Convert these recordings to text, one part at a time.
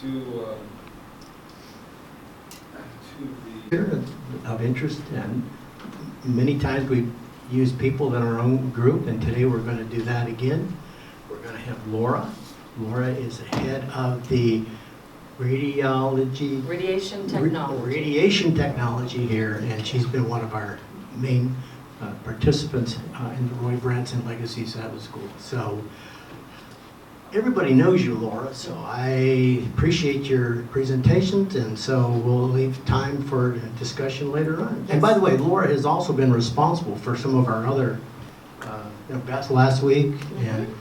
to the of interest, and many times we use people in our own group, and today we're going to do that again. We're going to have Laura. Laura is the head of the radiation technology here, and she's been one of our main participants in the Roy Branson Legacy Sabbath School. So everybody knows you, Laura, so I appreciate your presentations, and so we'll leave time for discussion later on. Yes. And by the way, Laura has also been responsible for some of our other, Beth last week, and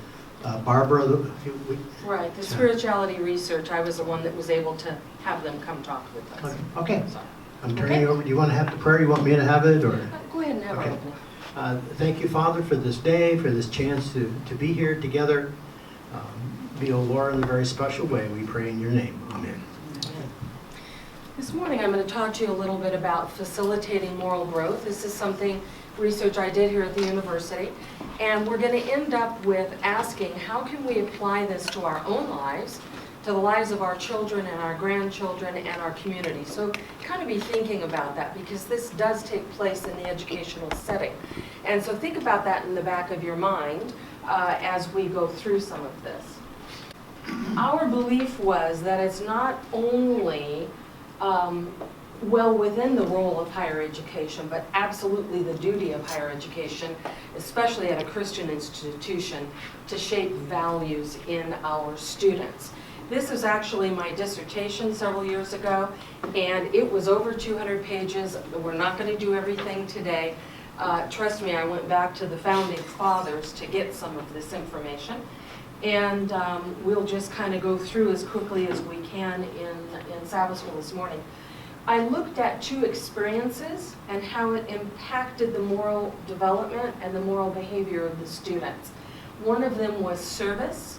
Barbara a few weeks. Right, the spirituality research, I was the one that was able to have them come talk with us. Okay. So, I'm turning it over. Do you want to have the prayer? You want me to have it? Or? Go ahead and have it. Thank you, Father, for this day, for this chance to be here together. Be, O Lord, in a very special way. We pray in your name. Amen. This morning I'm going to talk to you a little bit about facilitating moral growth. This is something, research I did here at the university. And we're going to end up with asking, how can we apply this to our own lives, to the lives of our children and our grandchildren and our community? So kind of be thinking about that, because this does take place in the educational setting. And so think about that in the back of your mind as we go through some of this. Our belief was that it's not only well within the role of higher education, but absolutely the duty of higher education, especially at a Christian institution, to shape values in our students. This is actually my dissertation several years ago, and it was over 200 pages. We're not going to do everything today. Trust me, I went back to the founding fathers to get some of this information. And we'll just kind of go through as quickly as we can in Sabbath school this morning. I looked at two experiences and how it impacted the moral development and the moral behavior of the students. One of them was service,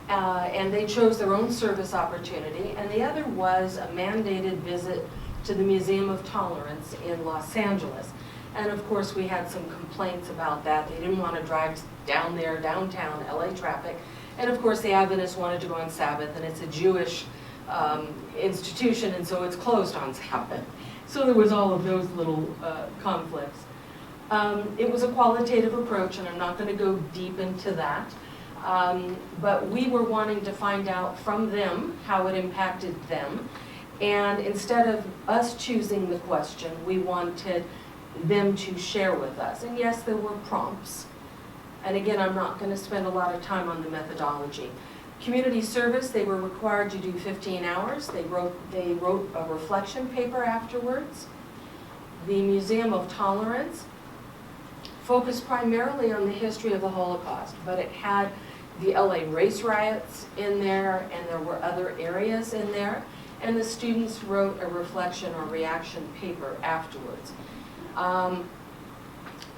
and they chose their own service opportunity, and the other was a mandated visit to the Museum of Tolerance in Los Angeles. And of course we had some complaints about that. They didn't want to drive down there, downtown LA traffic. And of course the Adventists wanted to go on Sabbath, and it's a Jewish institution, and so it's closed on Sabbath. So there was all of those little conflicts. It was a qualitative approach, and I'm not going to go deep into that. But we were wanting to find out from them how it impacted them. And instead of us choosing the question, we wanted them to share with us. And yes, there were prompts. And again, I'm not going to spend a lot of time on the methodology. Community service, they were required to do 15 hours. They wrote a reflection paper afterwards. The Museum of Tolerance focused primarily on the history of the Holocaust, but it had the LA race riots in there, and there were other areas in there. And the students wrote a reflection or reaction paper afterwards.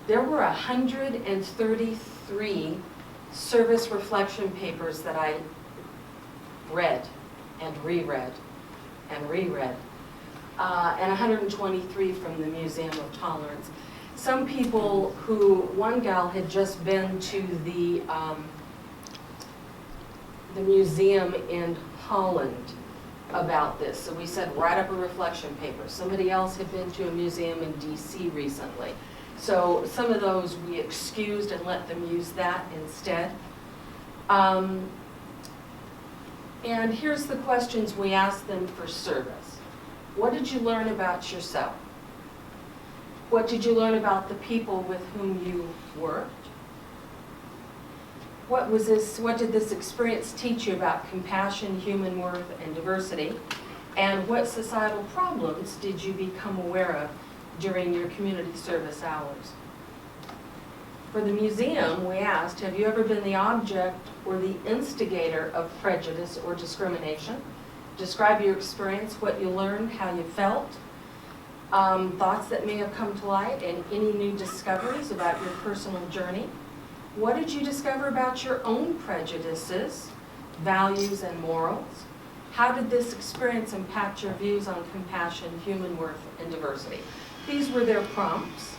There were 133 service reflection papers that I read and reread and reread, and 123 from the Museum of Tolerance. Some people one gal had just been to the museum in Holland about this, so we said write up a reflection paper. Somebody else had been to a museum in DC recently. So some of those we excused and let them use that instead. And here's the questions we asked them for service. What did you learn about yourself? What did you learn about the people with whom you worked? What did this experience teach you about compassion, human worth, and diversity? And what societal problems did you become aware of during your community service hours? For the museum, we asked, have you ever been the object or the instigator of prejudice or discrimination? Describe your experience, what you learned, how you felt, thoughts that may have come to light, and any new discoveries about your personal journey. What did you discover about your own prejudices, values, and morals? How did this experience impact your views on compassion, human worth, and diversity? These were their prompts.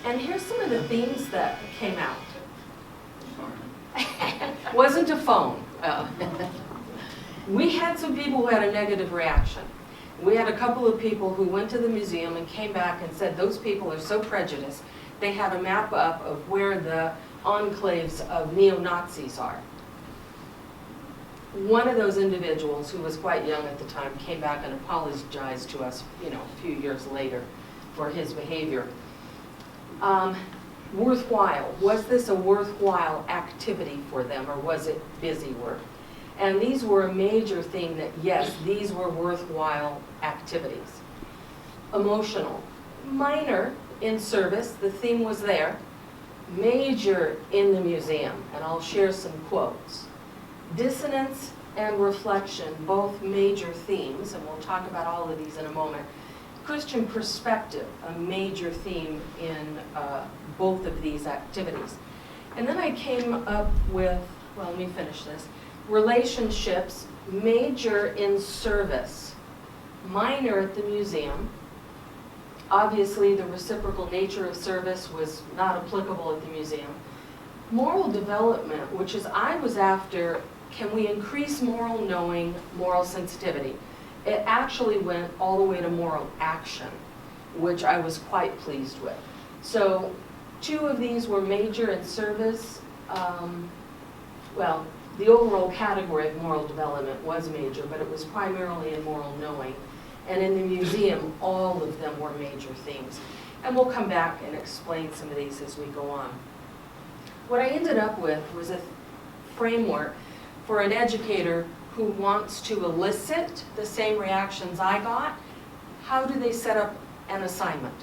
And here's some of the themes that came out. Wasn't a phone. We had some people who had a negative reaction. We had a couple of people who went to the museum and came back and said those people are so prejudiced. They had a map up of where the enclaves of neo-Nazis are. One of those individuals, who was quite young at the time, came back and apologized to us, a few years later for his behavior. Worthwhile. Was this a worthwhile activity for them, or was it busy work? And these were a major theme that, yes, these were worthwhile activities. Emotional. Minor in service, the theme was there. Major in the museum, and I'll share some quotes. Dissonance and reflection, both major themes, and we'll talk about all of these in a moment. Christian perspective, a major theme in both of these activities. And then I came up with, well, let me finish this. Relationships, major in service, minor at the museum. Obviously, the reciprocal nature of service was not applicable at the museum. Moral development, which is I was after, can we increase moral knowing, moral sensitivity? It actually went all the way to moral action, which I was quite pleased with. So 2 of these were major in service. Well, the overall category of moral development was major, but it was primarily in moral knowing. And in the museum, all of them were major themes. And we'll come back and explain some of these as we go on. What I ended up with was a framework for an educator who wants to elicit the same reactions I got. How do they set up an assignment?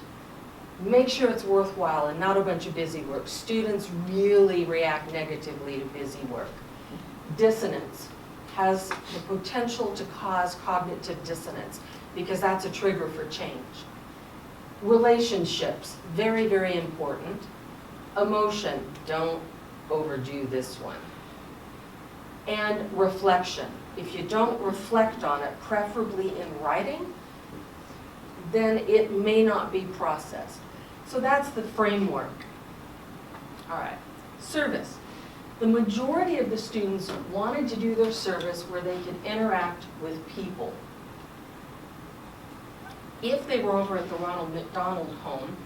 Make sure it's worthwhile and not a bunch of busy work. Students really react negatively to busy work. Dissonance has the potential to cause cognitive dissonance because that's a trigger for change. Relationships, very, very important. Emotion, don't overdo this one. And reflection. If you don't reflect on it, preferably in writing, then it may not be processed. So that's the framework. All right, service. The majority of the students wanted to do their service where they could interact with people. If they were over at the Ronald McDonald home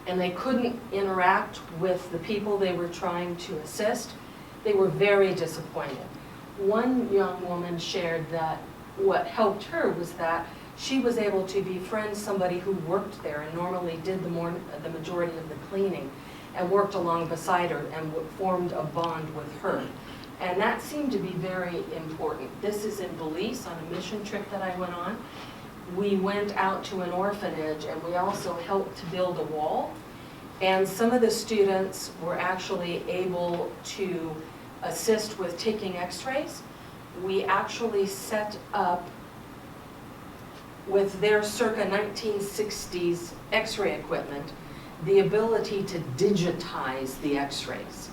and they couldn't interact with the people they were trying to assist, they were very disappointed. One young woman shared that what helped her was that she was able to befriend somebody who worked there and normally did the majority of the cleaning, and worked along beside her and formed a bond with her. And that seemed to be very important. This is in Belize on a mission trip that I went on. We went out to an orphanage and we also helped to build a wall. And some of the students were actually able to assist with taking x-rays. We actually set up with their circa 1960s x-ray equipment the ability to digitize the x-rays,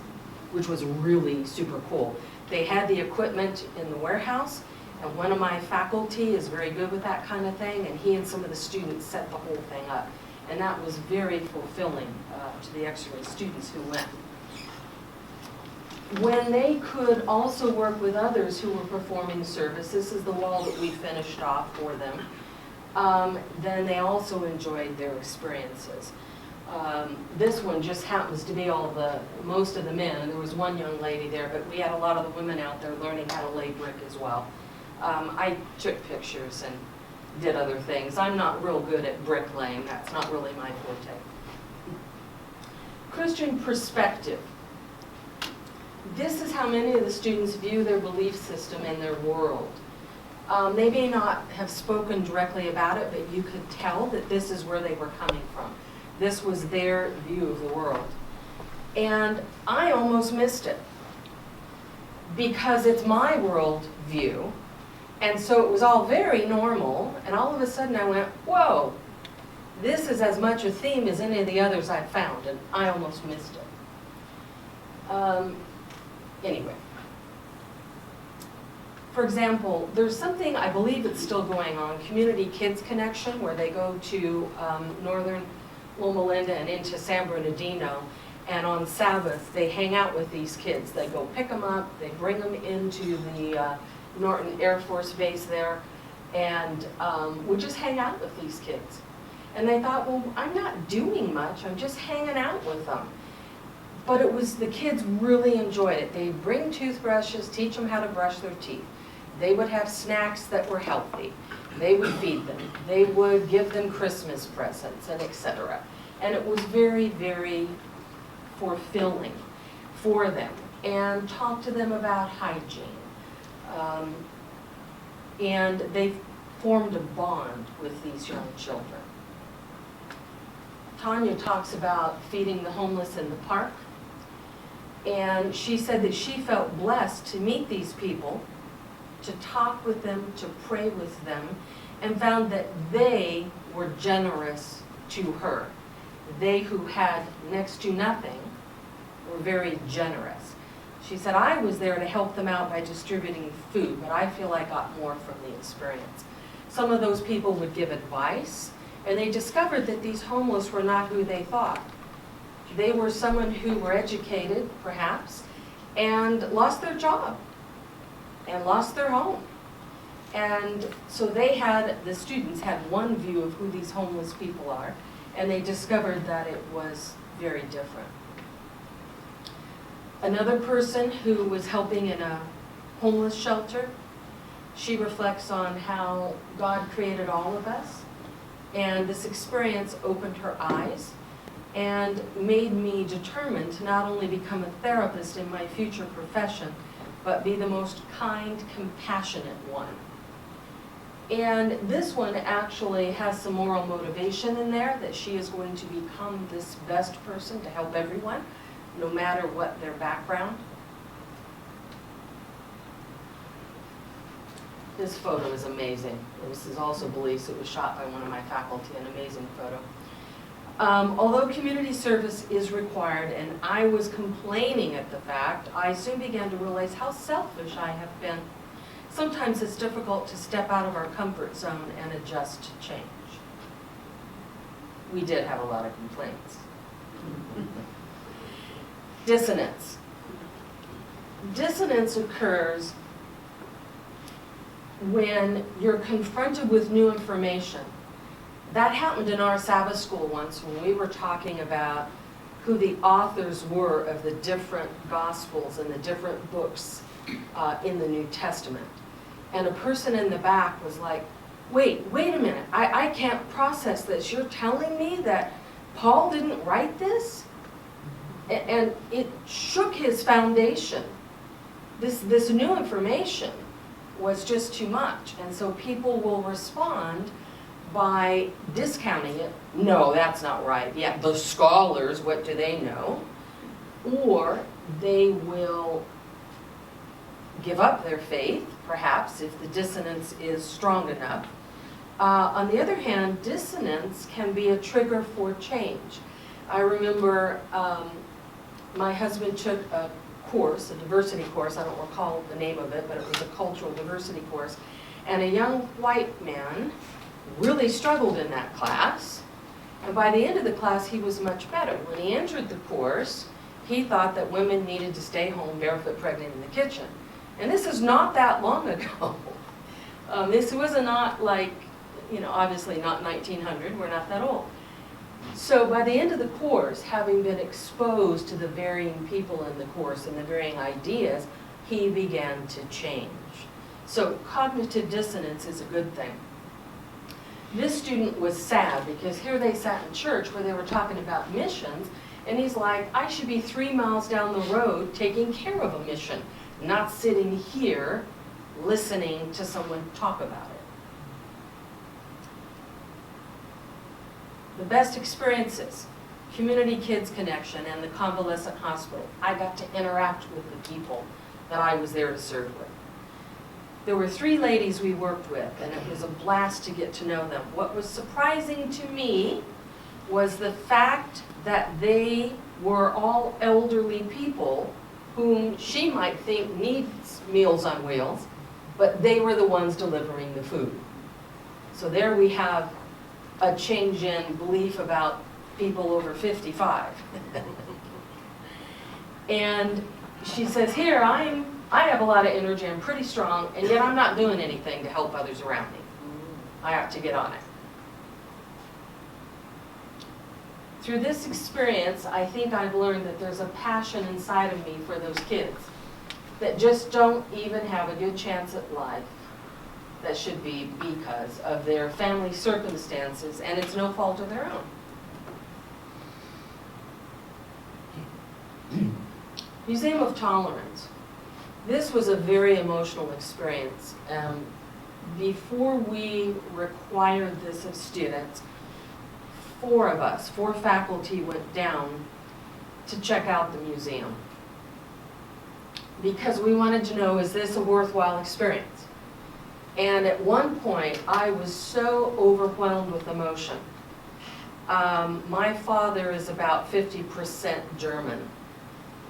which was really super cool. They had the equipment in the warehouse, and one of my faculty is very good with that kind of thing, and he and some of the students set the whole thing up. And that was very fulfilling to the x-ray students who went. When they could also work with others who were performing service, this is the wall that we finished off for them, then they also enjoyed their experiences. This one just happens to be most of the men, and there was one young lady there, but we had a lot of the women out there learning how to lay brick as well. I took pictures and did other things. I'm not real good at bricklaying. That's not really my forte. Christian perspective. This is how many of the students view their belief system and their world. They may not have spoken directly about it, but you could tell that this is where they were coming from. This was their view of the world. And I almost missed it because it's my world view. And so it was all very normal, and all of a sudden I went, whoa, this is as much a theme as any of the others I've found, and I almost missed it. Anyway. For example, there's something, I believe it's still going on, Community Kids Connection, where they go to northern Loma Linda and into San Bernardino, and on Sabbath they hang out with these kids. They go pick them up, they bring them into the Norton Air Force Base there, and would just hang out with these kids. And they thought, well, I'm not doing much, I'm just hanging out with them. But it was, the kids really enjoyed it. They'd bring toothbrushes, teach them how to brush their teeth. They would have snacks that were healthy. They would feed them. They would give them Christmas presents, and etc. And it was very, very fulfilling for them. And talk to them about hygiene. And they formed a bond with these young children. Tanya talks about feeding the homeless in the park. And she said that she felt blessed to meet these people, to talk with them, to pray with them, and found that they were generous to her. They who had next to nothing were very generous. She said, I was there to help them out by distributing food, but I feel I got more from the experience. Some of those people would give advice, and they discovered that these homeless were not who they thought. They were someone who were educated, perhaps, and lost their job, and lost their home. And so the students had one view of who these homeless people are, and they discovered that it was very different. Another person who was helping in a homeless shelter, she reflects on how God created all of us, and this experience opened her eyes and made me determined to not only become a therapist in my future profession, but be the most kind, compassionate one. And this one actually has some moral motivation in there, that she is going to become this best person to help everyone, no matter what their background. This photo is amazing. This is also Belize. It was shot by one of my faculty, an amazing photo. Although community service is required, and I was complaining at the fact, I soon began to realize how selfish I have been. Sometimes it's difficult to step out of our comfort zone and adjust to change. We did have a lot of complaints. Dissonance. Dissonance occurs when you're confronted with new information. That happened in our Sabbath school once when we were talking about who the authors were of the different Gospels and the different books in the New Testament. And a person in the back was like, wait a minute, I can't process this. You're telling me that Paul didn't write this? And it shook his foundation. This new information was just too much. And so people will respond by discounting it. No, that's not right. Yeah, the scholars, what do they know? Or they will give up their faith, perhaps, if the dissonance is strong enough. On the other hand, dissonance can be a trigger for change. I remember my husband took a course, a diversity course, I don't recall the name of it, but it was a cultural diversity course, and a young white man really struggled in that class, and by the end of the class he was much better. When he entered the course, he thought that women needed to stay home barefoot pregnant in the kitchen. And this is not that long ago. This was not like, obviously not 1900, we're not that old. So by the end of the course, having been exposed to the varying people in the course and the varying ideas, he began to change. So cognitive dissonance is a good thing. This student was sad because here they sat in church where they were talking about missions, and he's like, I should be 3 miles down the road taking care of a mission, not sitting here listening to someone talk about it. The best experiences, Community Kids Connection and the Convalescent Hospital. I got to interact with the people that I was there to serve with. There were 3 ladies we worked with, and it was a blast to get to know them. What was surprising to me was the fact that they were all elderly people whom she might think needs Meals on Wheels, but they were the ones delivering the food. So there we have a change in belief about people over 55. And she says, here, I'm I have a lot of energy, I'm pretty strong, and yet I'm not doing anything to help others around me. I have to get on it. Through this experience, I think I've learned that there's a passion inside of me for those kids that just don't even have a good chance at life. That should be because of their family circumstances, and it's no fault of their own. Museum of Tolerance. This was a very emotional experience. Before we required this of students, 4 of us, 4 faculty went down to check out the museum because we wanted to know, is this a worthwhile experience? And at one point, I was so overwhelmed with emotion. My father is about 50% German.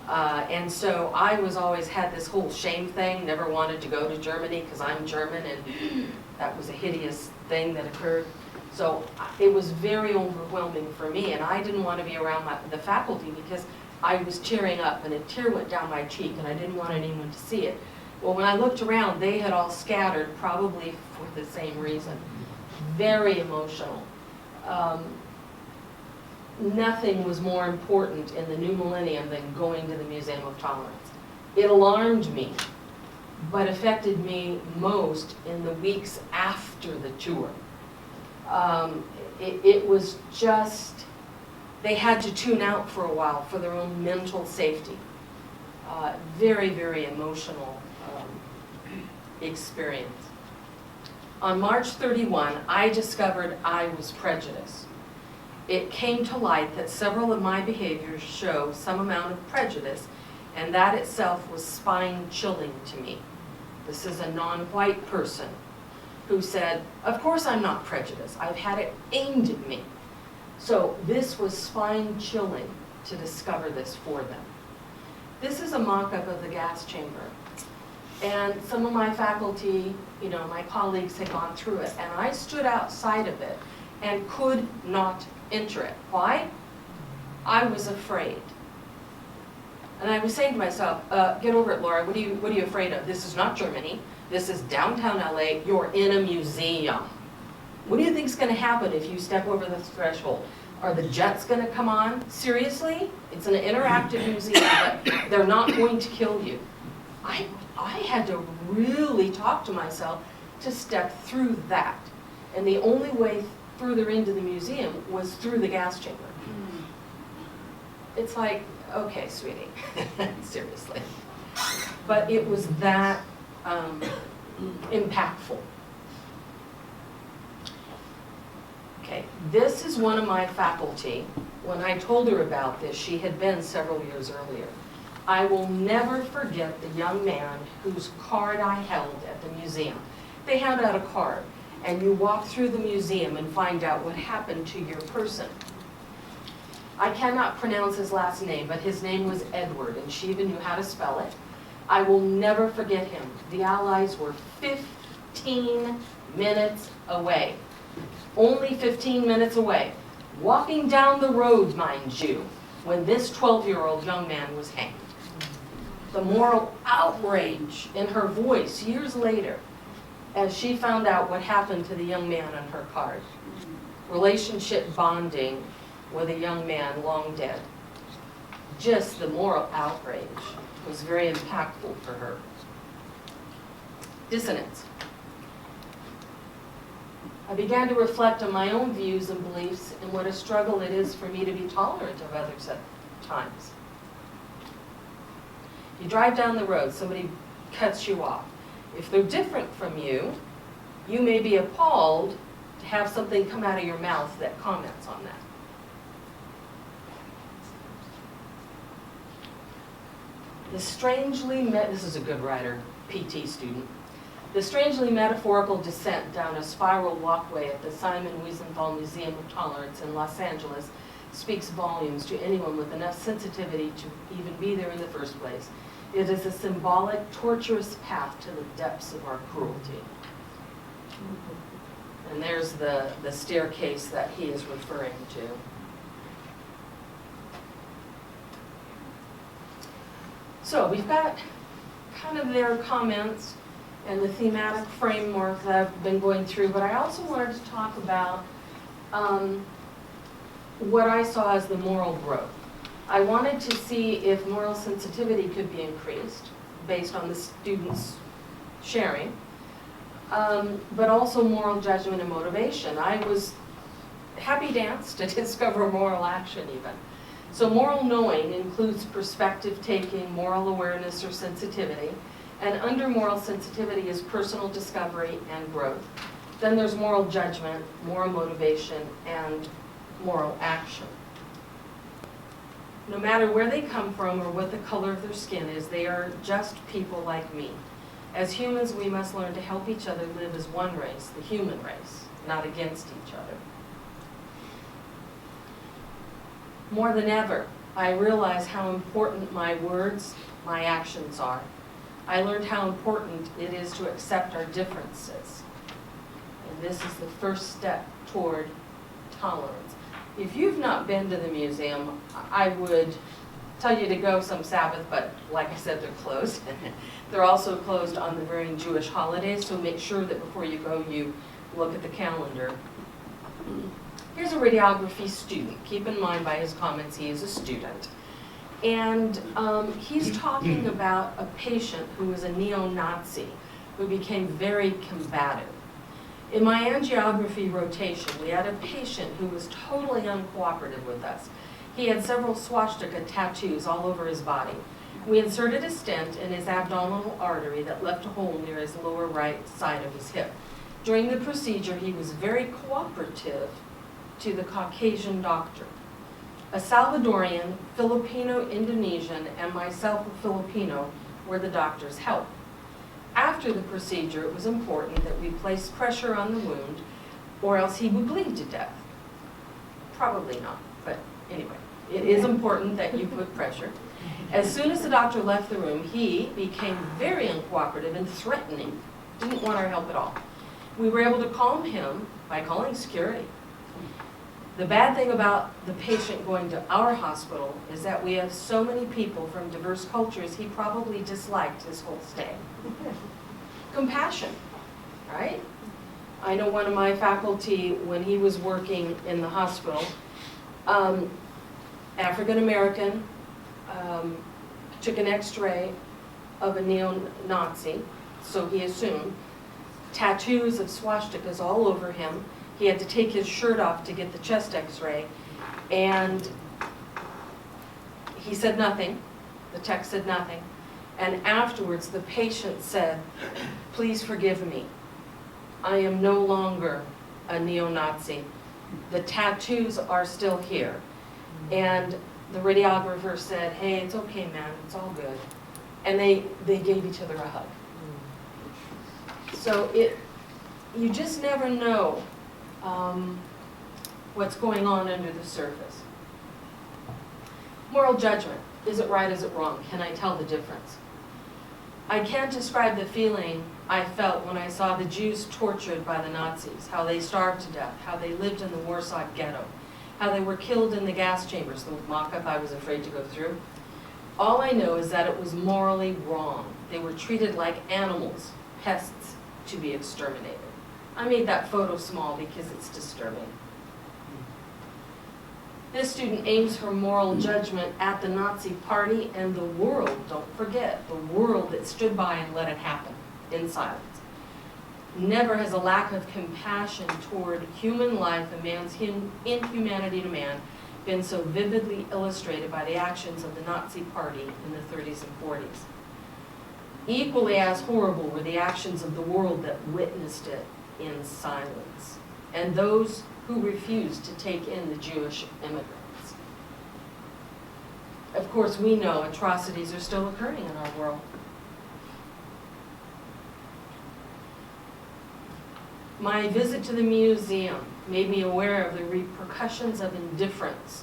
And so I was always had this whole shame thing, never wanted to go to Germany because I'm German, and that was a hideous thing that occurred. So it was very overwhelming for me, and I didn't want to be around the faculty because I was tearing up and a tear went down my cheek and I didn't want anyone to see it. Well, when I looked around, they had all scattered, probably for the same reason. Very emotional. Nothing was more important in the new millennium than going to the Museum of Tolerance. It alarmed me, but affected me most in the weeks after the tour. It was just, they had to tune out for a while for their own mental safety. Very, very emotional experience. On March 31, I discovered I was prejudiced. It came to light that several of my behaviors show some amount of prejudice, and that itself was spine-chilling to me. This is a non-white person who said, of course I'm not prejudiced. I've had it aimed at me. So this was spine-chilling to discover this for them. This is a mock-up of the gas chamber. And some of my faculty, my colleagues had gone through it, and I stood outside of it and could not enter it. Why? I was afraid. And I was saying to myself, get over it, Laura, what are you afraid of? This is not Germany. This is downtown LA. You're in a museum. What do you think is going to happen if you step over the threshold? Are the jets going to come on? Seriously? It's an interactive museum, but they're not going to kill you. I had to really talk to myself to step through that. And the only way further into the museum was through the gas chamber. It's like, okay, sweetie, seriously. But it was that impactful. Okay, this is one of my faculty. When I told her about this, she had been several years earlier. I will never forget the young man whose card I held at the museum. They hand out a card, and you walk through the museum and find out what happened to your person. I cannot pronounce his last name, but his name was Edward, and she even knew how to spell it. I will never forget him. The Allies were 15 minutes away. Only 15 minutes away. Walking down the road, mind you, when this 12-year-old young man was hanged. The moral outrage in her voice years later as she found out what happened to the young man on her card. Relationship bonding with a young man long dead. Just the moral outrage was very impactful for her. Dissonance. I began to reflect on my own views and beliefs and what a struggle it is for me to be tolerant of others at times. You drive down the road, somebody cuts you off. If they're different from you, you may be appalled to have something come out of your mouth that comments on that. This is a good writer, PT student. The strangely metaphorical descent down a spiral walkway at the Simon Wiesenthal Museum of Tolerance in Los Angeles speaks volumes to anyone with enough sensitivity to even be there in the first place. It is a symbolic, torturous path to the depths of our cruelty. And there's the staircase that he is referring to. So we've got kind of their comments and the thematic framework that I've been going through, but I also wanted to talk about what I saw as the moral growth. I wanted to see if moral sensitivity could be increased based on the students' sharing, but also moral judgment and motivation. I was happy dance to discover moral action even. So moral knowing includes perspective taking, moral awareness or sensitivity, and under moral sensitivity is personal discovery and growth. Then there's moral judgment, moral motivation, and moral action. No matter where they come from or what the color of their skin is, they are just people like me. As humans, we must learn to help each other live as one race, the human race, not against each other. More than ever, I realize how important my words, my actions are. I learned how important it is to accept our differences. And this is the first step toward tolerance. If you've not been to the museum, I would tell you to go some Sabbath, but like I said, they're closed. They're also closed on the varying Jewish holidays, so make sure that before you go, you look at the calendar. Here's a radiography student. Keep in mind by his comments, he is a student. And he's talking about a patient who was a neo-Nazi who became very combative. In my angiography rotation, we had a patient who was totally uncooperative with us. He had several swastika tattoos all over his body. We inserted a stent in his abdominal artery that left a hole near his lower right side of his hip. During the procedure, he was very cooperative to the Caucasian doctor. A Salvadorian, Filipino, Indonesian, and myself a Filipino were the doctor's help. After the procedure, it was important that we place pressure on the wound or else he would bleed to death. Probably not, but anyway, it is important that you put pressure. As soon as the doctor left the room, he became very uncooperative and threatening, didn't want our help at all. We were able to calm him by calling security. The bad thing about the patient going to our hospital is that we have so many people from diverse cultures, he probably disliked his whole stay. Compassion, right? I know one of my faculty, when he was working in the hospital, African American, took an x-ray of a neo-Nazi, so he assumed, tattoos of swastikas all over him. He had to take his shirt off to get the chest x-ray, and he said nothing. The tech said nothing. And afterwards, the patient said, "Please forgive me. I am no longer a neo-Nazi. The tattoos are still here." And the radiographer said, "Hey, it's okay, man. It's all good." And they gave each other a hug. So you just never know what's going on under the surface. Moral judgment. Is it right, is it wrong? Can I tell the difference? I can't describe the feeling I felt when I saw the Jews tortured by the Nazis, how they starved to death, how they lived in the Warsaw Ghetto, how they were killed in the gas chambers, the mock-up I was afraid to go through. All I know is that it was morally wrong. They were treated like animals, pests to be exterminated. I made that photo small because it's disturbing. This student aims for moral judgment at the Nazi party and the world, don't forget, the world that stood by and let it happen in silence. Never has a lack of compassion toward human life and man's inhumanity to man been so vividly illustrated by the actions of the Nazi party in the 30s and 40s. Equally as horrible were the actions of the world that witnessed it in silence, and those who refused to take in the Jewish immigrants. Of course, we know atrocities are still occurring in our world. My visit to the museum made me aware of the repercussions of indifference.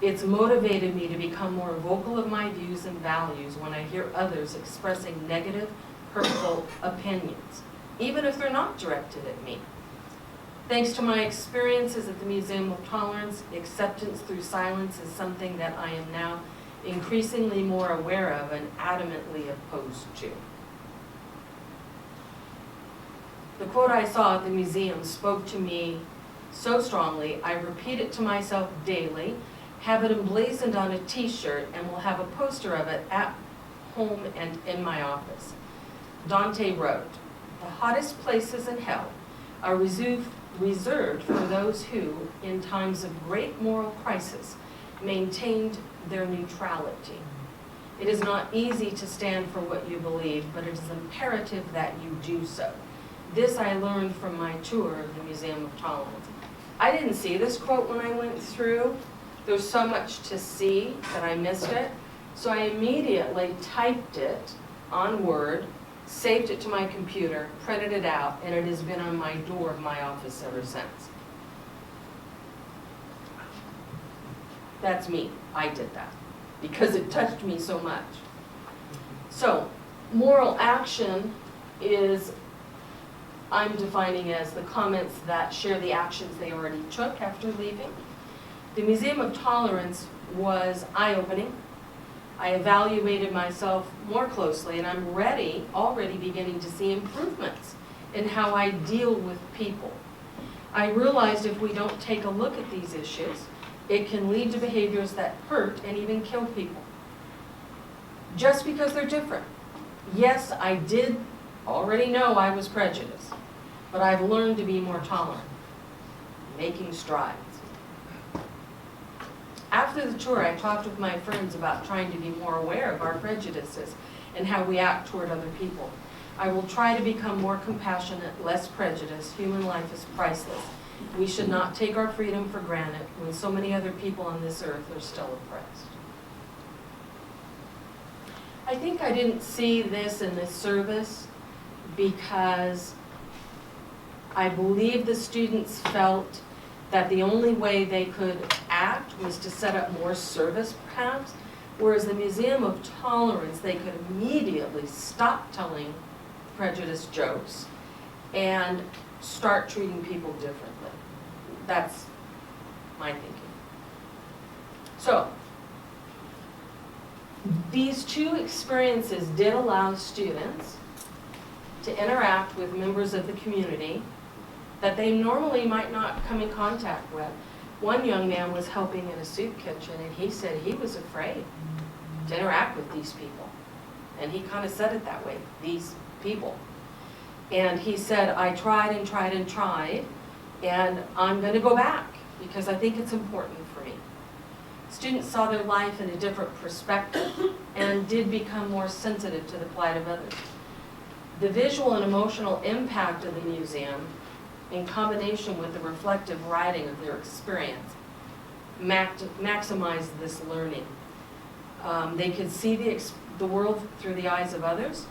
It's motivated me to become more vocal of my views and values when I hear others expressing negative, hurtful opinions, even if they're not directed at me. Thanks to my experiences at the Museum of Tolerance, acceptance through silence is something that I am now increasingly more aware of and adamantly opposed to. The quote I saw at the museum spoke to me so strongly, I repeat it to myself daily, have it emblazoned on a t-shirt, and will have a poster of it at home and in my office. Dante wrote, "The hottest places in hell are reserved for those who, in times of great moral crisis, maintained their neutrality. It is not easy to stand for what you believe, but it is imperative that you do so." This I learned from my tour of the Museum of Tolerance. I didn't see this quote when I went through. There's so much to see that I missed it. So I immediately typed it on Word, saved it to my computer, printed it out, and it has been on my door of my office ever since. That's me. I did that because it touched me so much. So, moral action is, I'm defining as the comments that share the actions they already took after leaving. The Museum of Tolerance was eye-opening. I evaluated myself more closely, and I'm already beginning to see improvements in how I deal with people. I realized if we don't take a look at these issues, it can lead to behaviors that hurt and even kill people, just because they're different. Yes, I did already know I was prejudiced, but I've learned to be more tolerant, making strides. After the tour, I talked with my friends about trying to be more aware of our prejudices and how we act toward other people. I will try to become more compassionate, less prejudiced. Human life is priceless. We should not take our freedom for granted when so many other people on this earth are still oppressed. I think I didn't see this in this service because I believe the students felt that the only way they could act was to set up more service perhaps, whereas the Museum of Tolerance, they could immediately stop telling prejudiced jokes and start treating people differently. That's my thinking. So, these two experiences did allow students to interact with members of the community that they normally might not come in contact with. One young man was helping in a soup kitchen, and he said he was afraid to interact with these people. And he kind of said it that way, these people. And he said, I tried and tried and tried, and I'm going to go back because I think it's important for me. Students saw their life in a different perspective and did become more sensitive to the plight of others. The visual and emotional impact of the museum, in combination with the reflective writing of their experience, maximized this learning. They could see the world through the eyes of others,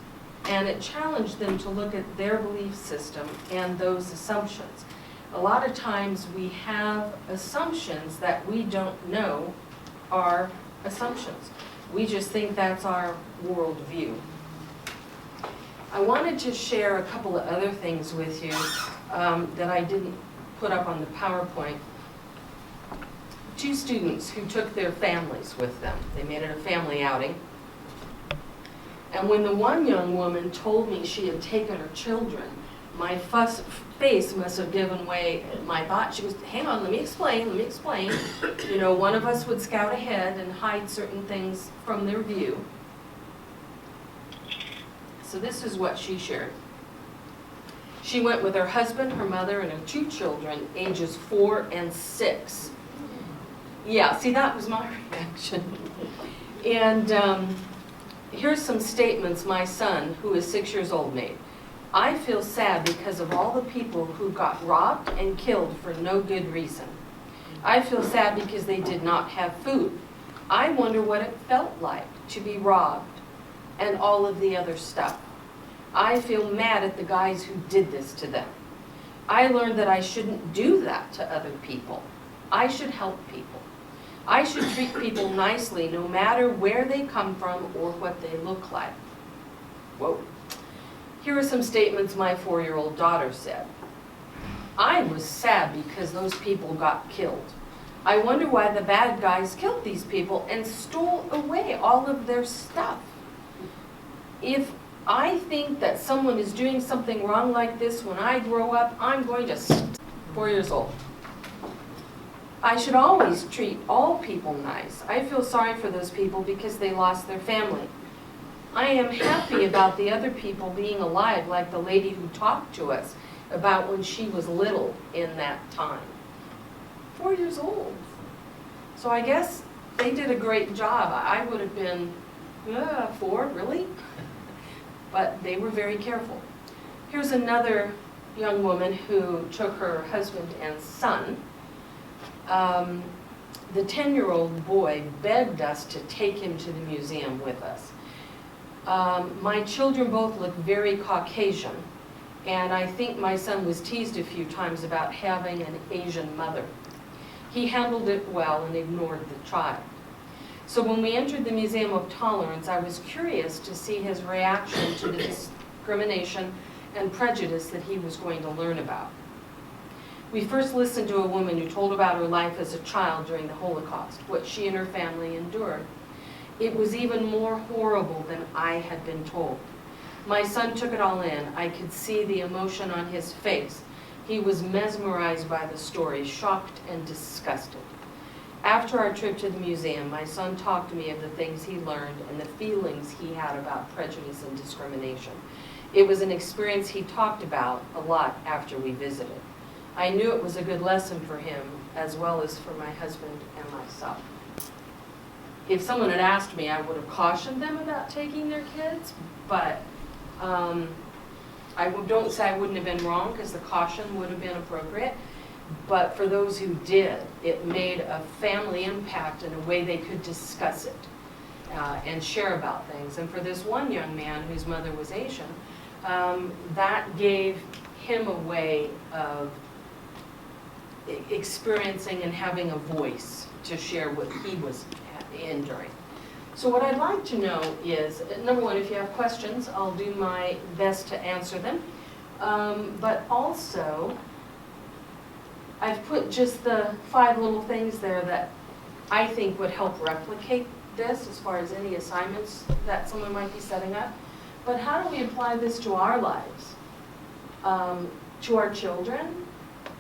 and it challenged them to look at their belief system and those assumptions. A lot of times we have assumptions that we don't know are assumptions. We just think that's our worldview. I wanted to share a couple of other things with you that I didn't put up on the PowerPoint. Two students who took their families with them. They made it a family outing. And when the one young woman told me she had taken her children, my face must have given way. My thought, she was, hang on, let me explain. You know, one of us would scout ahead and hide certain things from their view. So this is what she shared. She went with her husband, her mother, and her two children, ages 4 and 6. Yeah, see, that was my reaction. And here's some statements my son, who is 6 years old, made. I feel sad because of all the people who got robbed and killed for no good reason. I feel sad because they did not have food. I wonder what it felt like to be robbed and all of the other stuff. I feel mad at the guys who did this to them. I learned that I shouldn't do that to other people. I should help people. I should treat people nicely no matter where they come from or what they look like. Whoa. Here are some statements my 4-year-old daughter said. I was sad because those people got killed. I wonder why the bad guys killed these people and stole away all of their stuff. If I think that someone is doing something wrong like this when I grow up, I'm going to 4 years old. I should always treat all people nice. I feel sorry for those people because they lost their family. I am happy about the other people being alive, like the lady who talked to us about when she was little in that time. 4 years old. So I guess they did a great job. I would have been, 4, really? But they were very careful. Here's another young woman who took her husband and son. The 10-year-old boy begged us to take him to the museum with us. My children both look very Caucasian, and I think my son was teased a few times about having an Asian mother. He handled it well and ignored the child. So when we entered the Museum of Tolerance, I was curious to see his reaction to the discrimination and prejudice that he was going to learn about. We first listened to a woman who told about her life as a child during the Holocaust, what she and her family endured. It was even more horrible than I had been told. My son took it all in. I could see the emotion on his face. He was mesmerized by the story, shocked and disgusted. After our trip to the museum, my son talked to me of the things he learned and the feelings he had about prejudice and discrimination. It was an experience he talked about a lot after we visited. I knew it was a good lesson for him, as well as for my husband and myself. If someone had asked me, I would have cautioned them about taking their kids, but don't say I wouldn't have been wrong, because the caution would have been appropriate. But for those who did, it made a family impact in a way they could discuss it and share about things. And for this one young man whose mother was Asian, that gave him a way of experiencing and having a voice to share what he was enduring. So what I'd like to know is, number one, if you have questions, I'll do my best to answer them. But also, I've put just the 5 little things there that I think would help replicate this as far as any assignments that someone might be setting up. But how do we apply this to our lives? To our children,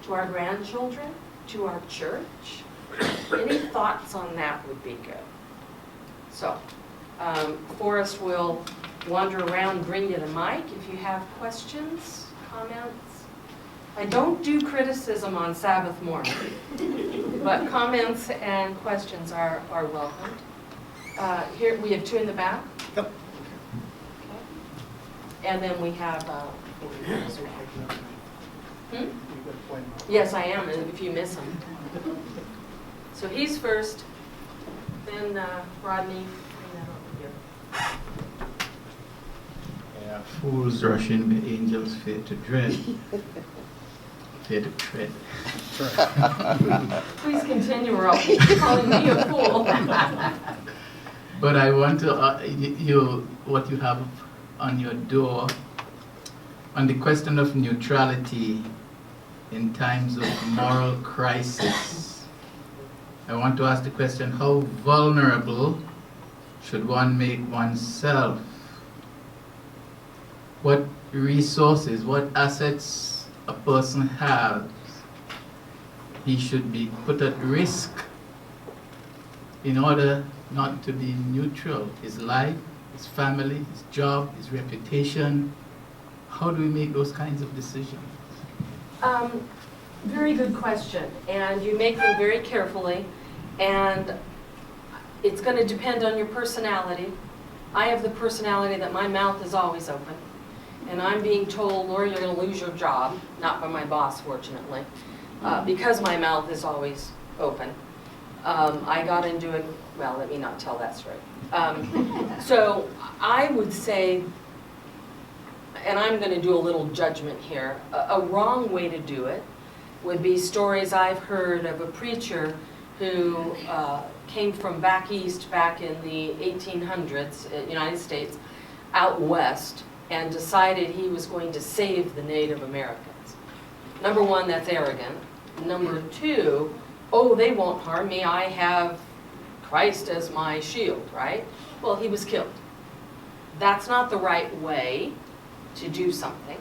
to our grandchildren, to our church? Any thoughts on that would be good. So, Forrest will wander around, bring you the mic if you have questions, comments. I don't do criticism on Sabbath morning, but comments and questions are welcomed. Here, we have 2 in the back. Yep. Okay. And then we have, Hmm? Yes, I am, and if you miss him. So he's first, then Rodney, and then over here. Yeah, fools rush in, the angels fear to dread. Fear to tread. Please continue, or I'll keep calling me a fool. But I want to, what you have on your door, on the question of neutrality in times of moral crisis, I want to ask the question, how vulnerable should one make oneself? What resources, what assets a person has, he should be put at risk in order not to be neutral. His life, his family, his job, his reputation. How do we make those kinds of decisions? Very good question, and you make them very carefully, and it's going to depend on your personality. I have the personality that my mouth is always open, and I'm being told, Laura, you're going to lose your job, not by my boss, fortunately, because my mouth is always open. I got into it, well, let me not tell that story. So I would say, and I'm going to do a little judgment here, a wrong way to do it would be stories I've heard of a preacher who came from back east, back in the 1800s, United States, out west, and decided he was going to save the Native Americans. Number one, that's arrogant. Number two, oh, they won't harm me, I have Christ as my shield, right? Well, he was killed. that's not the right way to do something.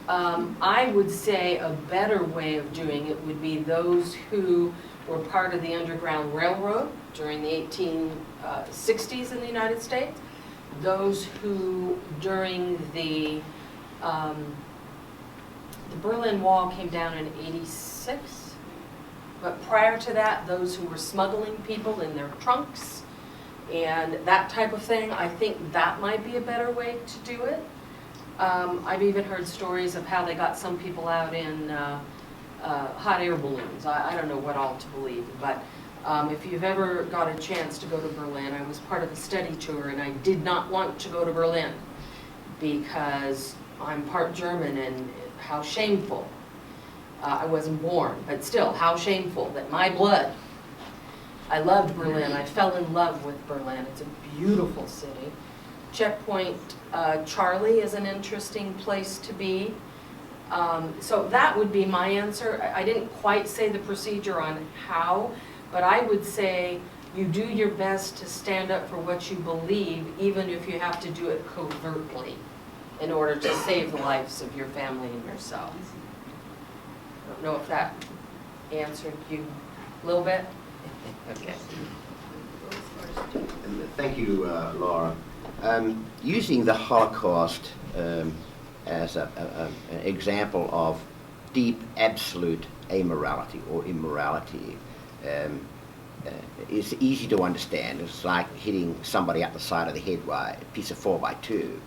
I would say a better way of doing it would be those who were part of the Underground Railroad during the 1860s in the United States, those who during the Berlin Wall came down in '86, but prior to that, those who were smuggling people in their trunks and that type of thing. I think that might be a better way to do it. I've even heard stories of how they got some people out in hot air balloons. I don't know what all to believe, but if you've ever got a chance to go to Berlin, I was part of a study tour and I did not want to go to Berlin because I'm part German and how shameful. I wasn't born, but still, how shameful that my blood. I loved Berlin. I fell in love with Berlin. It's a beautiful city. Checkpoint Charlie is an interesting place to be. So that would be my answer. I didn't quite say the procedure on how, but I would say you do your best to stand up for what you believe, even if you have to do it covertly, in order to save the lives of your family and yourself. I don't know if that answered you a little bit. Okay. Thank you, Laura. Using the Holocaust as an example of deep, absolute amorality or immorality is easy to understand. It's like hitting somebody up the side of the head with a piece of 4x2.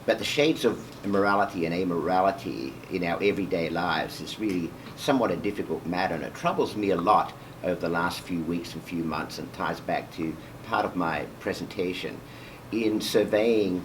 But the shades of immorality and amorality in our everyday lives is really somewhat a difficult matter, and it troubles me a lot over the last few weeks and few months, and ties back to part of my presentation in surveying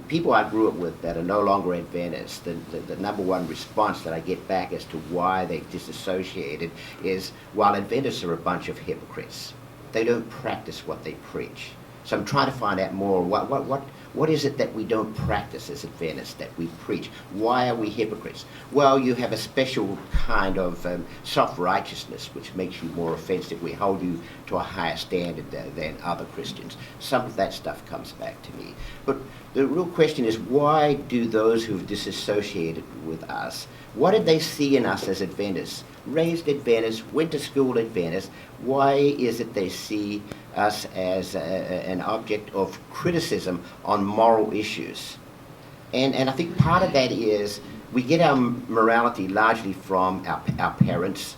people I grew up with that are no longer Adventists. The number one response that I get back as to why they disassociated is, while Adventists are a bunch of hypocrites, they don't practice what they preach. So I'm trying to find out more, what is it that we don't practice as Adventists that we preach? Why are we hypocrites? Well, you have a special kind of self-righteousness which makes you more offensive. We hold you to a higher standard than other Christians. Some of that stuff comes back to me. But the real question is, why do those who've disassociated with us, what did they see in us as Adventists? Raised Adventists, went to school Adventists. Why is it they see us as an object of criticism on moral issues? And I think part of that is we get our morality largely from our parents,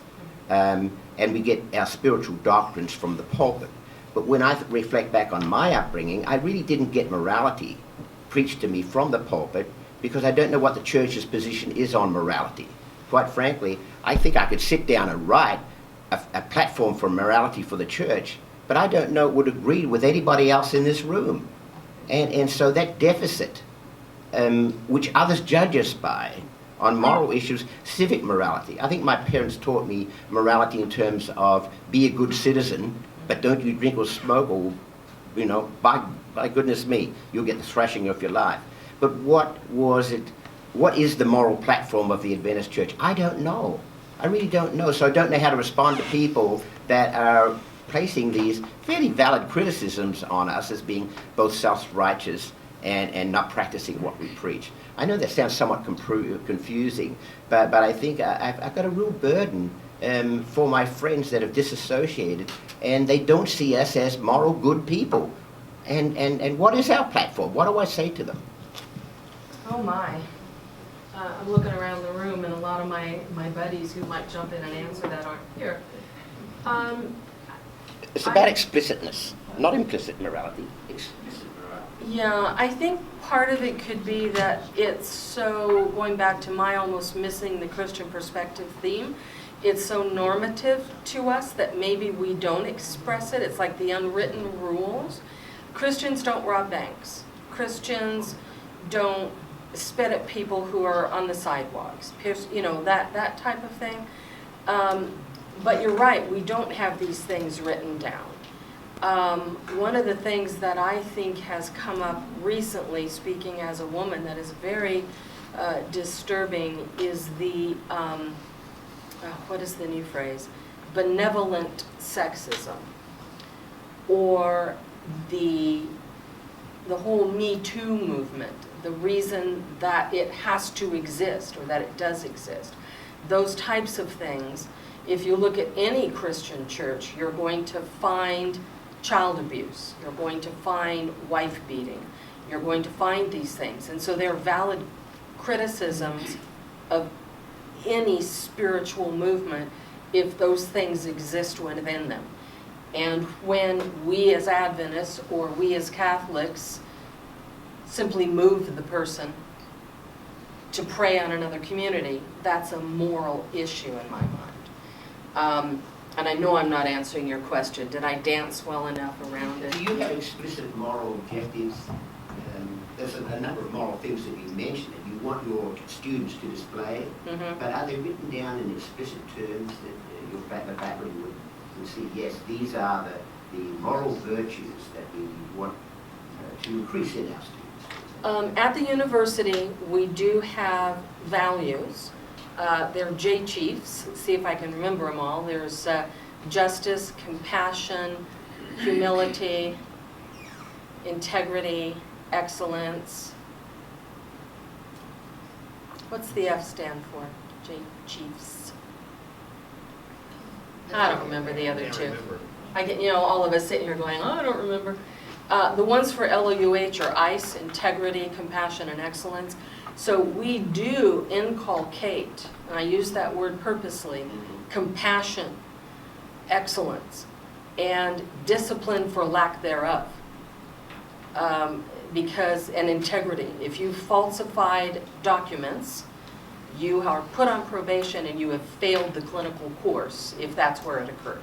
and we get our spiritual doctrines from the pulpit. But when I reflect back on my upbringing, I really didn't get morality preached to me from the pulpit because I don't know what the church's position is on morality. Quite frankly, I think I could sit down and write a platform for morality for the church, but I don't know it would agree with anybody else in this room. And so that deficit, which others judge us by, on moral issues, civic morality. I think my parents taught me morality in terms of be a good citizen, but don't you drink or smoke, or, by goodness me, you'll get the thrashing of your life. But what is the moral platform of the Adventist Church? I don't know. I really don't know. So I don't know how to respond to people that are placing these fairly valid criticisms on us as being both self-righteous and not practicing what we preach. I know that sounds somewhat confusing, but I think I've got a real burden for my friends that have disassociated, and they don't see us as moral, good people. And what is our platform? What do I say to them? Oh my. I'm looking around the room, and a lot of my buddies who might jump in and answer that aren't here. It's about explicitness, not implicit morality. Explicit morality. Yeah, I think part of it could be that it's so, going back to my almost missing the Christian perspective theme, it's so normative to us that maybe we don't express it. It's like the unwritten rules. Christians don't rob banks. Christians don't spit at people who are on the sidewalks, that type of thing. But you're right, we don't have these things written down. One of the things that I think has come up recently, speaking as a woman, that is very disturbing is the, what is the new phrase? Benevolent sexism, or the the whole Me Too movement, the reason that it has to exist or that it does exist, those types of things, if you look at any Christian church, you're going to find child abuse, you're going to find wife beating, you're going to find these things. And so they're valid criticisms of any spiritual movement if those things exist within them. And when we as Adventists or we as Catholics simply move the person to prey on another community, that's a moral issue in my mind. And I know I'm not answering your question. Did I dance well enough around it? Do you have explicit moral objectives? There's a number of moral things that you mentioned that you want your students to display, but are they written down in explicit terms that your faculty would see, yes, these are the moral virtues that we want to increase in our students? At the university, we do have values. They're J Chiefs. See if I can remember them all. There's justice, compassion, humility, integrity, excellence. What's the F stand for? J Chiefs. I don't remember the other two. I get, all of us sitting here going, oh, I don't remember. The ones for LOUH are ICE, integrity, compassion, and excellence. So we do inculcate, and I use that word purposely, compassion, excellence, and discipline for lack thereof. And integrity. If you falsified documents, you are put on probation and you have failed the clinical course, if that's where it occurred.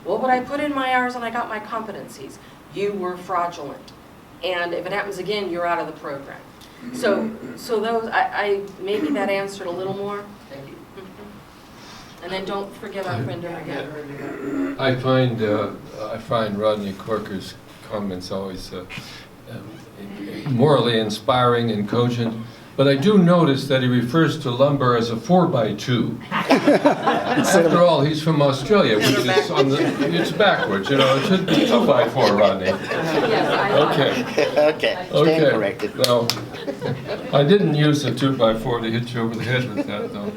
Well, but I put in my hours and I got my competencies. You were fraudulent. And if it happens again, you're out of the program. So those, maybe that answered a little more. Thank you. And then don't forget our friend over here. I find Rodney Corker's comments always morally inspiring and cogent, but I do notice that he refers to lumber as a 4x2. After all, he's from Australia, which is it's backwards, it should be 2x4, Rodney. Okay, stand corrected. No, I didn't use the 2x4 to hit you over the head with that, though.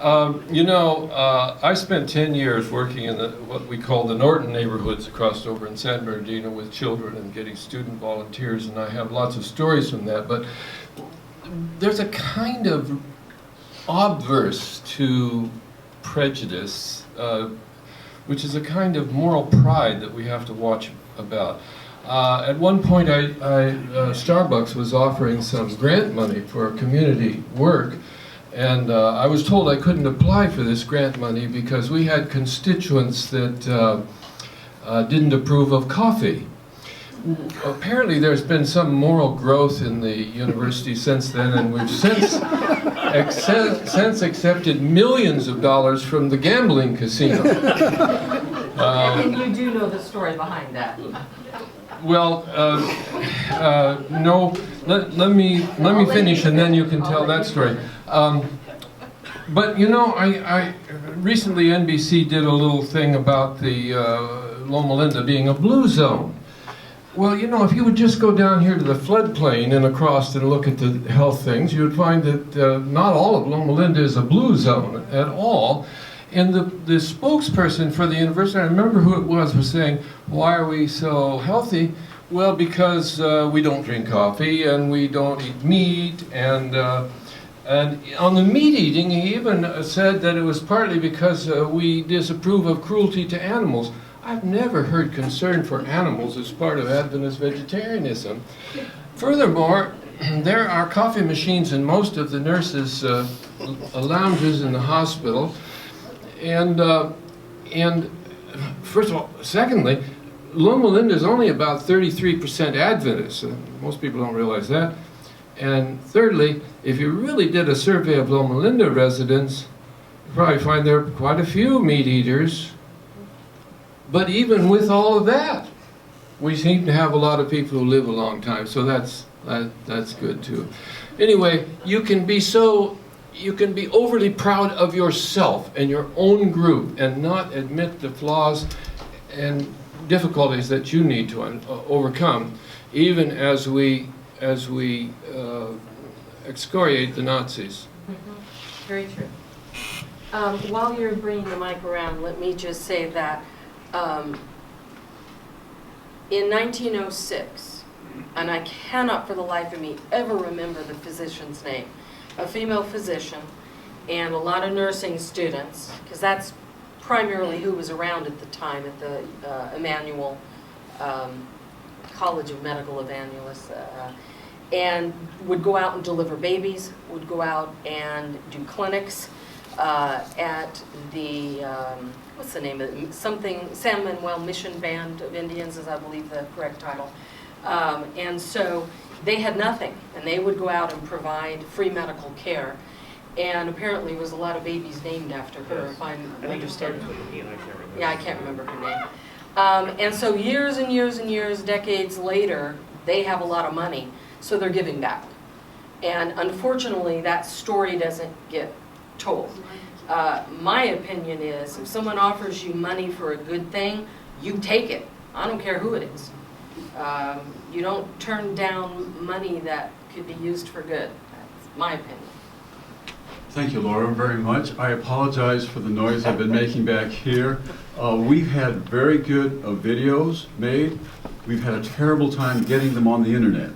I spent 10 years working in what we call the Norton neighborhoods across over in San Bernardino with children and getting student volunteers, and I have lots of stories from that. But there's a kind of obverse to prejudice, which is a kind of moral pride that we have to watch about. At one point, Starbucks was offering some grant money for community work. And I was told I couldn't apply for this grant money because we had constituents that didn't approve of coffee. Apparently there's been some moral growth in the university since then, and we've since accepted millions of dollars from the gambling casino. And you do know the story behind that. Well, no. Let me finish, and then you can tell that story. But I recently NBC did a little thing about the Loma Linda being a blue zone. Well, if you would just go down here to the floodplain and across and look at the health things, you would find that not all of Loma Linda is a blue zone at all. And the spokesperson for the university, I remember who it was saying, why are we so healthy? Well, because we don't drink coffee and we don't eat meat. And on the meat eating, he even said that it was partly because we disapprove of cruelty to animals. I've never heard concern for animals as part of Adventist vegetarianism. Furthermore, there are coffee machines in most of the nurses' lounges in the hospital. And first of all, secondly, Loma Linda is only about 33% Adventist. Most people don't realize that. And thirdly, if you really did a survey of Loma Linda residents, you'd probably find there are quite a few meat eaters. But even with all of that, we seem to have a lot of people who live a long time, so that's good too. Anyway, you can be overly proud of yourself and your own group and not admit the flaws and difficulties that you need to overcome. even as we excoriate the Nazis. Very true. While you're bringing the mic around, let me just say that in 1906, and I cannot for the life of me ever remember the physician's name, a female physician and a lot of nursing students, because that's primarily who was around at the time at the Emmanuel College of Medical Evangelists, and would go out and deliver babies, would go out and do clinics at the, what's the name of it? Something, San Manuel Mission Band of Indians is, I believe, the correct title. And so they had nothing, and they would go out and provide free medical care. And apparently there was a lot of babies named after her, if I'm understanding. Yeah, I can't remember her name. And so years and years and years, decades later, they have a lot of money, so they're giving back. And unfortunately, that story doesn't get told. My opinion is, if someone offers you money for a good thing, you take it. I don't care who it is. You don't turn down money that could be used for good. That's my opinion. Thank you, Laura, very much. I apologize for the noise I've been making back here. We've had very good videos made. We've had a terrible time getting them on the internet.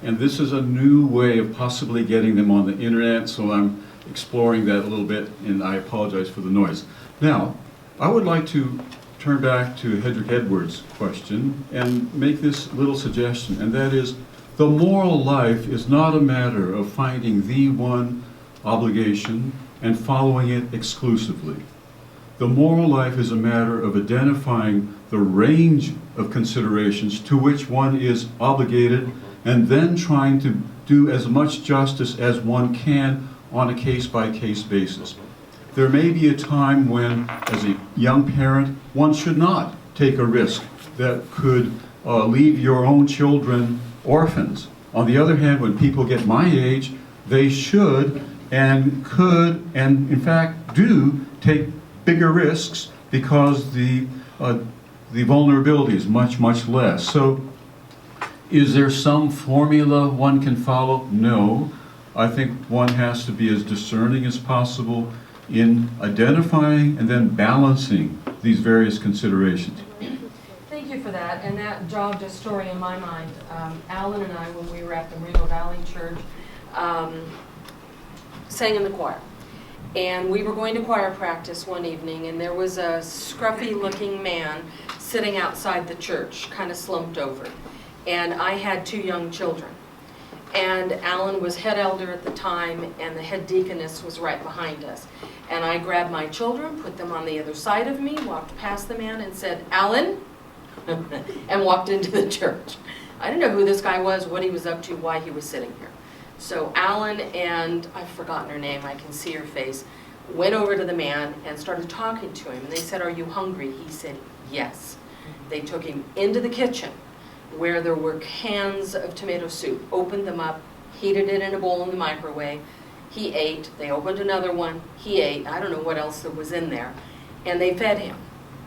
And this is a new way of possibly getting them on the internet, so I'm exploring that a little bit, and I apologize for the noise. Now, I would like to turn back to Hedrick Edwards' question and make this little suggestion, and that is, the moral life is not a matter of finding the one obligation and following it exclusively. The moral life is a matter of identifying the range of considerations to which one is obligated and then trying to do as much justice as one can on a case-by-case basis. There may be a time when, as a young parent, one should not take a risk that could leave your own children orphans. On the other hand, when people get my age, they should and could and in fact do take bigger risks because the vulnerability is much, much less. So is there some formula one can follow? No. I think one has to be as discerning as possible in identifying and then balancing these various considerations. Thank you for that, and that jogged a story in my mind. Alan and I, when we were at the Reno Valley Church, sang in the choir. And we were going to choir practice one evening, and there was a scruffy-looking man sitting outside the church, kind of slumped over. And I had 2 young children. And Alan was head elder at the time, and the head deaconess was right behind us. And I grabbed my children, put them on the other side of me, walked past the man and said, "Alan," and walked into the church. I didn't know who this guy was, what he was up to, why he was sitting here. So Alan and, I've forgotten her name, I can see her face, went over to the man and started talking to him. And they said, "Are you hungry?" He said, "Yes." They took him into the kitchen where there were cans of tomato soup, opened them up, heated it in a bowl in the microwave. He ate. They opened another one. He ate. I don't know what else there was in there. And they fed him.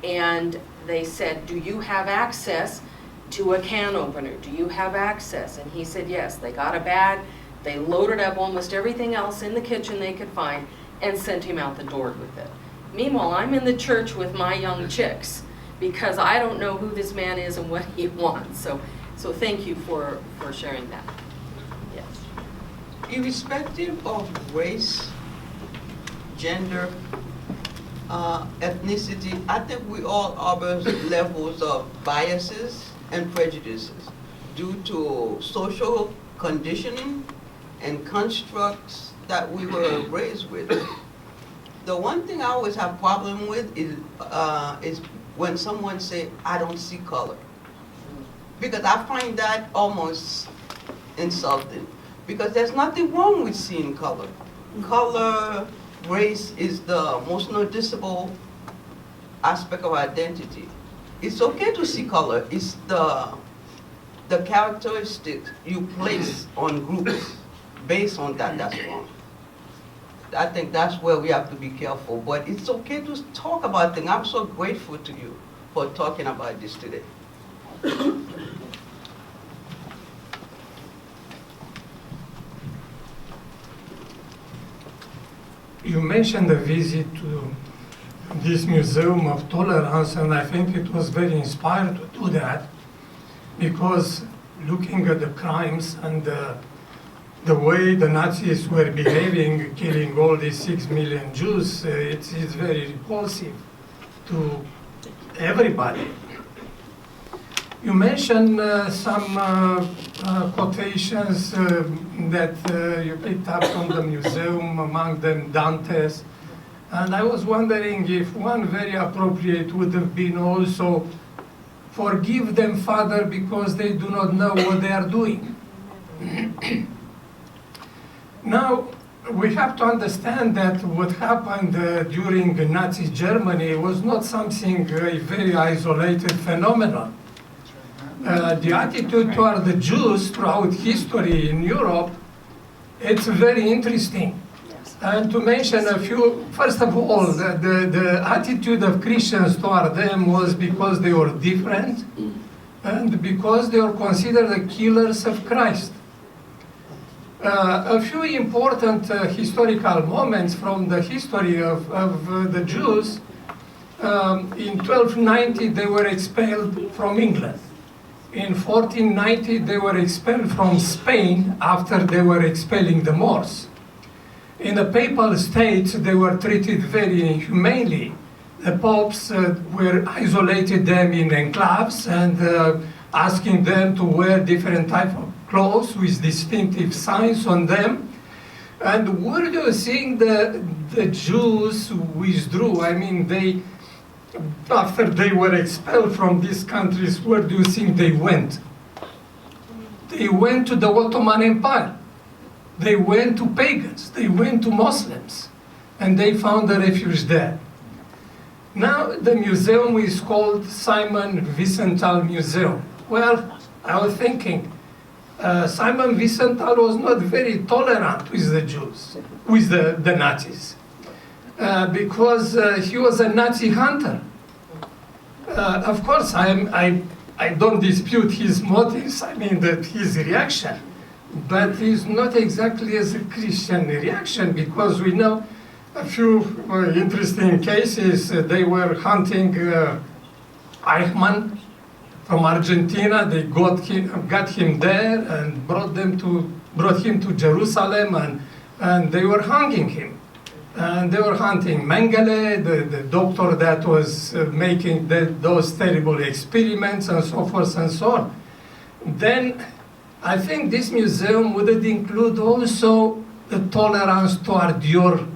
And they said, "Do you have access to a can opener? Do you have access?" And he said, yes. They got a bag. They loaded up almost everything else in the kitchen they could find and sent him out the door with it. Meanwhile, I'm in the church with my young chicks because I don't know who this man is and what he wants. So thank you for sharing that. Yes. Irrespective of race, gender, ethnicity, I think we all harbor levels of biases and prejudices due to social conditioning and constructs that we were raised with. The one thing I always have problem with is when someone say, "I don't see color," because I find that almost insulting. Because there's nothing wrong with seeing color. Color, race is the most noticeable aspect of identity. It's okay to see color. It's the characteristics you place on groups based on that that's wrong. I think that's where we have to be careful. But it's okay to talk about things. I'm so grateful to you for talking about this today. you mentioned a visit to this Museum of Tolerance, and I think it was very inspired to do that, because looking at the crimes and the way the Nazis were behaving, killing all these 6 million Jews, it's very repulsive to everybody. You mentioned some quotations that you picked up from the museum, among them Dante's. And I was wondering if one very appropriate would have been also, "Forgive them, Father, because they do not know what they are doing." Now, we have to understand that what happened during Nazi Germany was not something a very isolated phenomenon. The attitude toward the Jews throughout history in Europe, it's very interesting. And to mention a few, first of all, the attitude of Christians toward them was because they were different and because they were considered the killers of Christ. A few important historical moments from the history of the Jews. In 1290, they were expelled from England. In 1490, they were expelled from Spain after they were expelling the Moors. In the Papal States, they were treated very inhumanely. The popes were isolated them in enclaves and asking them to wear different type of clothes with distinctive signs on them. And where do you think the Jews withdrew? I mean, after they were expelled from these countries, where do you think they went? They went to the Ottoman Empire. They went to pagans. They went to Muslims. And they found a refuge there. Now the museum is called Simon Wiesenthal Museum. Well, I was thinking, Simon Wiesenthal was not very tolerant with the Jews, with the Nazis. Because he was a Nazi hunter. Of course, I don't dispute his motives, I mean his reaction, but it's not exactly as a Christian reaction, because we know a few interesting cases. They were hunting Eichmann from Argentina. They got him there and brought him to Jerusalem, and they were hanging him. And they were hunting Mengele, the doctor that was making those terrible experiments, and so forth and so on. Then I think this museum would include also the tolerance toward your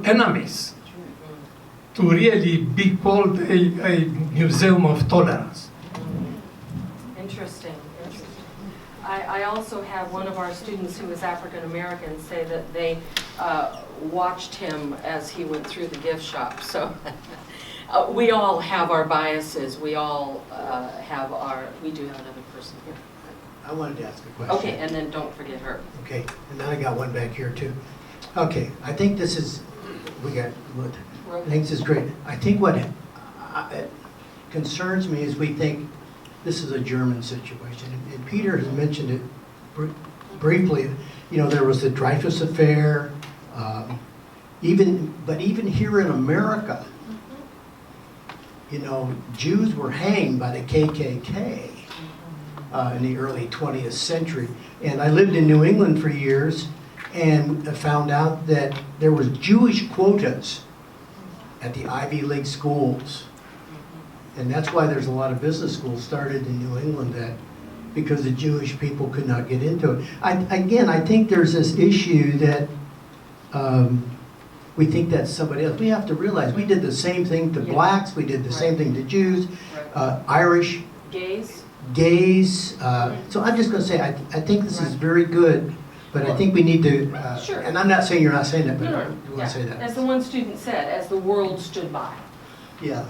enemies, to really be called a museum of tolerance. Interesting. I also have one of our students who is African American say that they watched him as he went through the gift shop. So we all have our biases. We all we do have another person here. I wanted to ask a question. Okay, and then don't forget her. Okay, and then I got one back here too. Okay, I think this is, I think this is great. I think what concerns me is we think this is a German situation. And Peter has mentioned it briefly. You know, there was the Dreyfus affair. But even here in America, you know, Jews were hanged by the KKK in the early 20th century. And I lived in New England for years and found out that there was Jewish quotas at the Ivy League schools. And that's why there's a lot of business schools started in New England, because the Jewish people could not get into it. I think there's this issue that we think that's somebody else. We have to realize we did the same thing to blacks, we did the same thing to Jews, Irish, gays. So I'm just going to say, I think this is very good, but I think we need to, and I'm not saying you're not saying that, but I want to say that. As the one student said, as the world stood by. Yeah,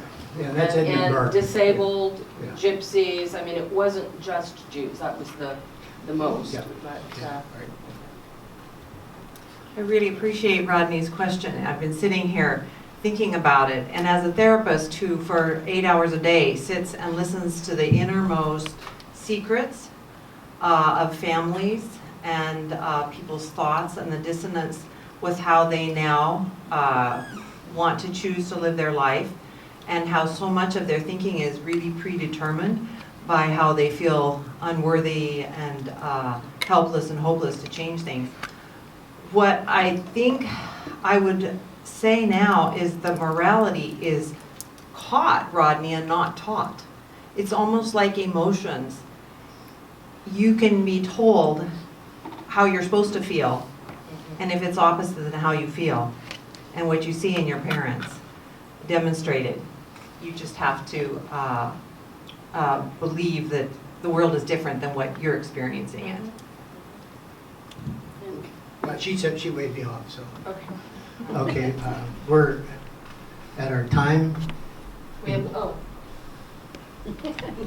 that's Edmund And Burke. disabled, gypsies, I mean, it wasn't just Jews, that was the most. Yeah. But, I really appreciate Rodney's question. I've been sitting here thinking about it, and as a therapist who for 8 hours a day sits and listens to the innermost secrets of families and people's thoughts and the dissonance with how they now want to choose to live their life, and how so much of their thinking is really predetermined by how they feel unworthy and helpless and hopeless to change things. What I think I would say now is the morality is caught, Rodney, and not taught. It's almost like emotions. You can be told how you're supposed to feel, and if it's opposite than how you feel, and what you see in your parents demonstrated, you just have to believe that the world is different than what you're experiencing it. But she said she waved me off, so. Okay. Okay, we're at our time. We have,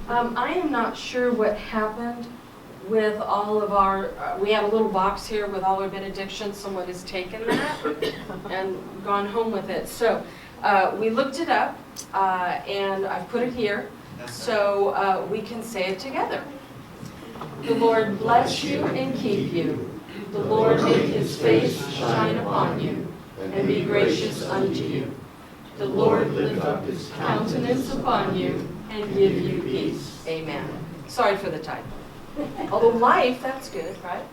I am not sure what happened with all of our, we have a little box here with all our benedictions. Someone has taken that and gone home with it. So we looked it up, and I've put it here so we can say it together. The Lord bless you and keep you. The Lord make his face shine upon you and be gracious unto you. The Lord lift up his countenance upon you and give you peace. Amen. Sorry for the typo. Although life, that's good, right?